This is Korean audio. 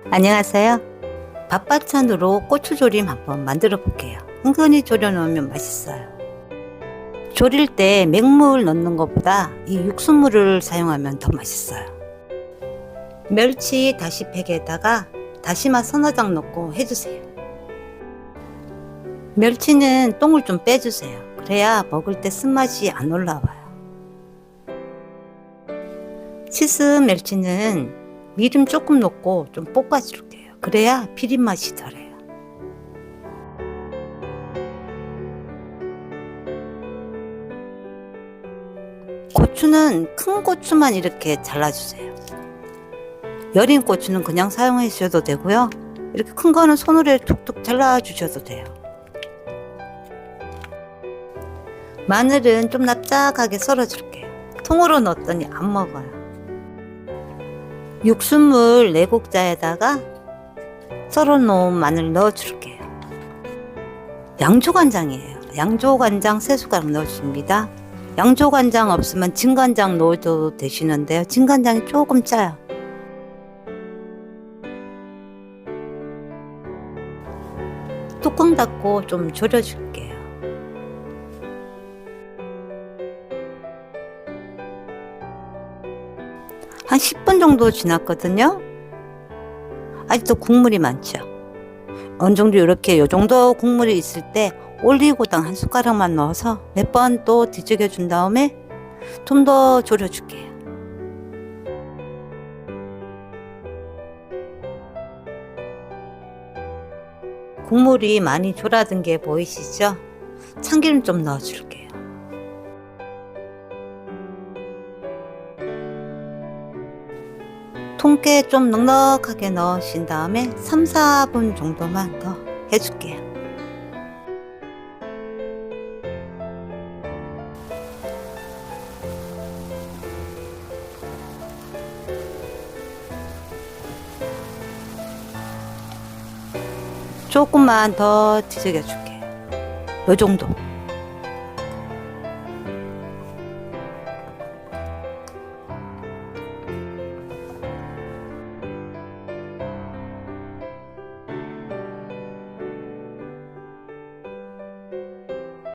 안녕하세요. 밥반찬으로 고추조림 한번 만들어 볼게요. 은근히 졸여 놓으면 맛있어요. 졸일 때 맹물 넣는 것보다 이 육수물을 사용하면 더 맛있어요. 멸치 다시팩에다가 다시마 서너 장 넣고 해주세요. 멸치는 똥을 좀 빼주세요. 그래야 먹을 때 쓴맛이 안 올라와요. 씻은 멸치는 미림 조금 넣고 좀 볶아줄게요. 그래야 비린맛이 덜해요. 고추는 큰 고추만 이렇게 잘라주세요. 여린 고추는 그냥 사용하셔도 되고요. 이렇게 큰 거는 손으로 툭툭 잘라주셔도 돼요. 마늘은 좀 납작하게 썰어줄게요. 통으로 넣었더니 안 먹어요. 육수물 4국자에다가 썰어놓은 마늘 넣어줄게요. 양조간장이에요. 양조간장 3숟가락 넣어줍니다. 양조간장 없으면 진간장 넣어도 되시는데요. 진간장이 조금 짜요. 뚜껑 닫고 좀 졸여줄게요. 한 10분 정도 지났거든요. 아직도 국물이 많죠. 어느 정도 이렇게 요 정도 국물이 있을 때 올리고당 1숟가락만 넣어서 몇 번 또 뒤죽여 준 다음에 좀 더 졸여 줄게요. 국물이 많이 졸아든 게 보이시죠? 참기름 좀 넣어 줄게요. 통깨 좀 넉넉하게 넣으신 다음에 3, 4분 정도만 더 해줄게요. 조금만 더 뒤적여 줄게요. 요 정도.